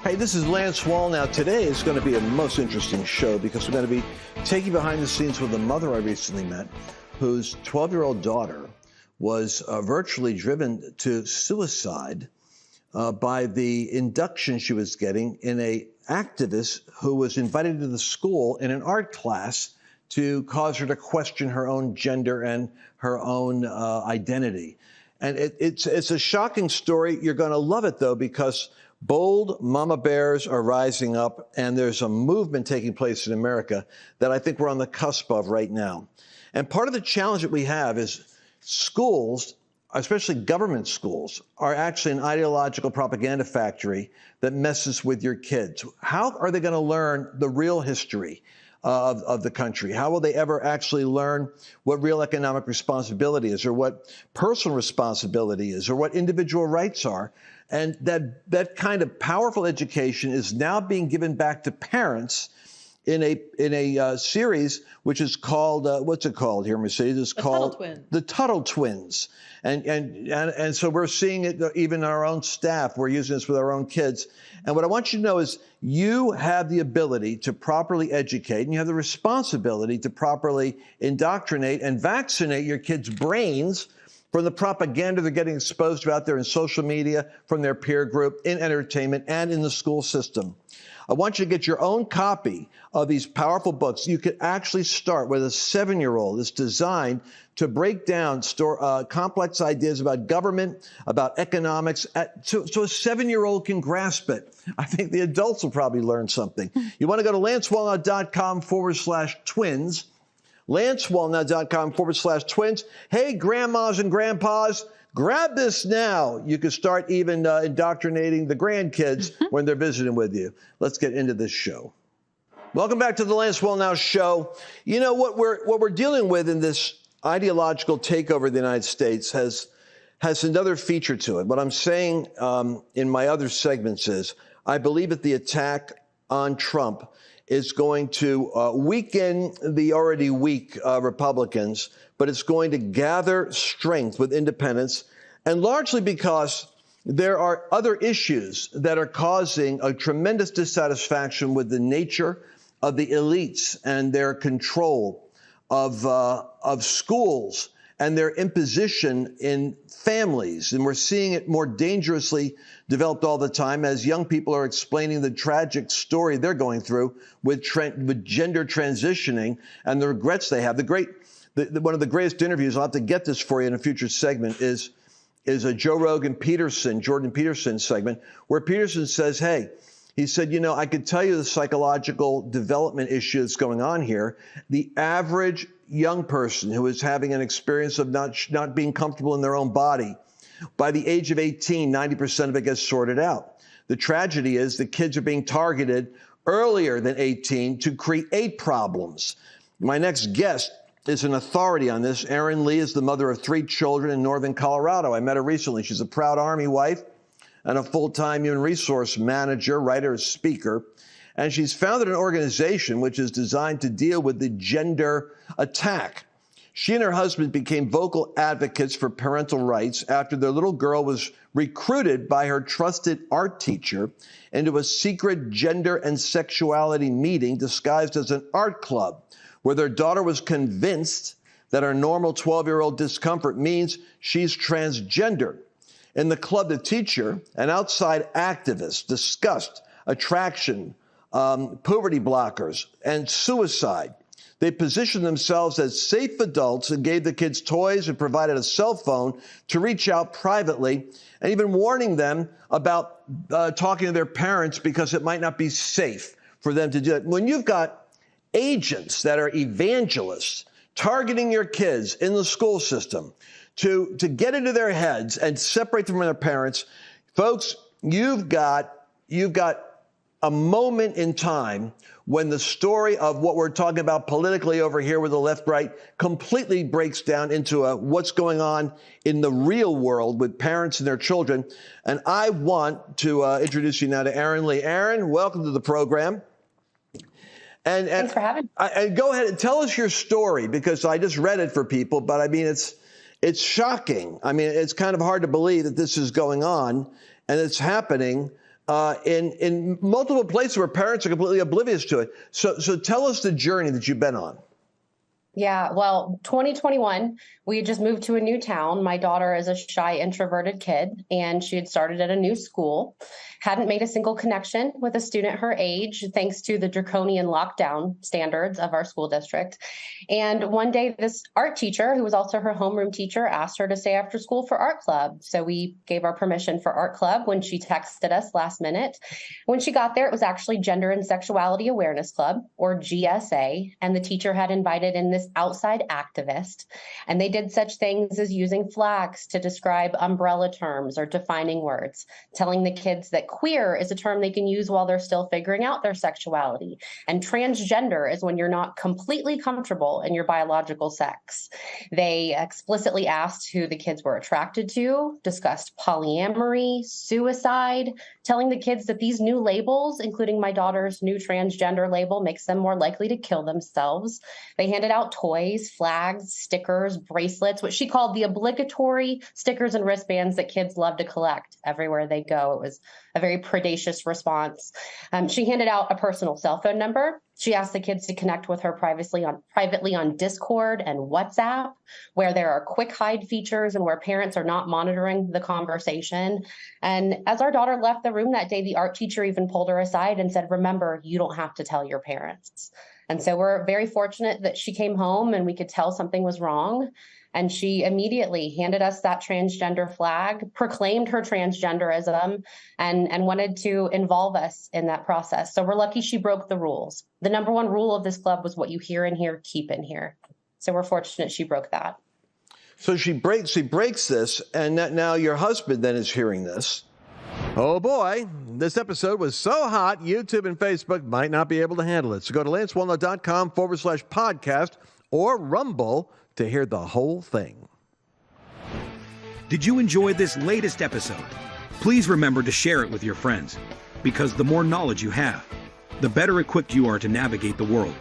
Hey, this is Lance Wallnau. Today is going to be a most interesting show because we're going to be taking behind the scenes with a mother I recently met whose 12-year-old daughter was virtually driven to suicide by the induction she was getting in a activist who was invited to the school in an art class to cause her to question her own gender and her own identity. And it's a shocking story. You're going to love it, though, because bold mama bears are rising up, and there's a movement taking place in America that I think we're on the cusp of right now. And part of the challenge that we have is schools, especially government schools, are actually an ideological propaganda factory that messes with your kids. How are they going to learn the real history of the country? How will they ever actually learn what real economic responsibility is, or what personal responsibility is, or what individual rights are? And that kind of powerful education is now being given back to parents in a series which is called what's it called here, Mercedes? It's called The Tuttle Twins. And so we're seeing it even in our own staff. We're using this with our own kids. And what I want you to know is you have the ability to properly educate, and you have the responsibility to properly indoctrinate and vaccinate your kids' brains from the propaganda they're getting exposed to out there in social media, from their peer group, in entertainment, and in the school system. I want you to get your own copy of these powerful books. You could actually start with a 7-year-old. It's designed to break down complex ideas about government, about economics, so a 7-year-old can grasp it. I think the adults will probably learn something. You want to go to lancewallnau.com/twins. lancewallnau.com/twins. Hey, grandmas and grandpas, grab this now. You can start even indoctrinating the grandkids when they're visiting with you. Let's get into this show. Welcome back to the Lance Wallnau Show. You know, what we're dealing with in this ideological takeover of the United States has another feature to it. What I'm saying in my other segments is I believe that the attack on Trump is going to weaken the already weak Republicans, but it's going to gather strength with independents, and largely because there are other issues that are causing a tremendous dissatisfaction with the nature of the elites and their control of schools and their imposition in families. And we're seeing it more dangerously developed all the time as young people are explaining the tragic story they're going through with gender transitioning and the regrets they have. One of the greatest interviews, I'll have to get this for you in a future segment, is a Jordan Peterson segment, where Peterson says, hey, he said, you know, I could tell you the psychological development issue that's going on here. The average young person who is having an experience of not being comfortable in their own body, by the age of 18, 90% of it gets sorted out. The tragedy is the kids are being targeted earlier than 18 to create problems. My next guest is an authority on this. Erin Lee is the mother of 3 children in northern Colorado. I met her recently. She's a proud Army wife and a full-time human resource manager, writer, speaker. And she's founded an organization which is designed to deal with the gender attack. She and her husband became vocal advocates for parental rights after their little girl was recruited by her trusted art teacher into a secret gender and sexuality meeting disguised as an art club, where their daughter was convinced that her normal 12-year-old discomfort means she's transgender. In the club, the teacher and outside activists discussed attraction, puberty blockers, and suicide. They positioned themselves as safe adults and gave the kids toys and provided a cell phone to reach out privately, and even warning them about talking to their parents because it might not be safe for them to do it. When you've got agents that are evangelists targeting your kids in the school system to get into their heads and separate them from their parents, folks, you've got a moment in time when the story of what we're talking about politically over here with the left-right completely breaks down into what's going on in the real world with parents and their children. And I want to introduce you now to Erin Lee. Erin, welcome to the program. And thanks for having me. And go ahead and tell us your story, because I just read it for people, but I mean, it's shocking. I mean, it's kind of hard to believe that this is going on and it's happening in multiple places where parents are completely oblivious to it. So tell us the journey that you've been on. Yeah, well, 2021, we had just moved to a new town. My daughter is a shy, introverted kid, and she had started at a new school, hadn't made a single connection with a student her age, thanks to the draconian lockdown standards of our school district. And one day, this art teacher, who was also her homeroom teacher, asked her to stay after school for art club. So we gave our permission for art club when she texted us last minute. When she got there, it was actually Gender and Sexuality Awareness Club, or GSA, and the teacher had invited in this outside activist, and they did such things as using flags to describe umbrella terms or defining words, telling the kids that queer is a term they can use while they're still figuring out their sexuality, and transgender is when you're not completely comfortable in your biological sex. They explicitly asked who the kids were attracted to, discussed polyamory, suicide, telling the kids that these new labels, including my daughter's new transgender label, makes them more likely to kill themselves. They handed out toys, flags, stickers, bracelets, what she called the obligatory stickers and wristbands that kids love to collect everywhere they go. It was a very predacious response. She handed out a personal cell phone number. She asked the kids to connect with her privately on Discord and WhatsApp, where there are quick hide features and where parents are not monitoring the conversation. And as our daughter left the room that day, the art teacher even pulled her aside and said, "Remember, you don't have to tell your parents." And so we're very fortunate that she came home and we could tell something was wrong. And she immediately handed us that transgender flag, proclaimed her transgenderism, and wanted to involve us in that process. So we're lucky she broke the rules. The number one rule of this club was what you hear in here, keep in here. So we're fortunate she broke that. So she breaks this, and now your husband then is hearing this. Oh boy, this episode was so hot, YouTube and Facebook might not be able to handle it. So go to lancewallnau.com/podcast or Rumble to hear the whole thing. Did you enjoy this latest episode? Please remember to share it with your friends, because the more knowledge you have, the better equipped you are to navigate the world.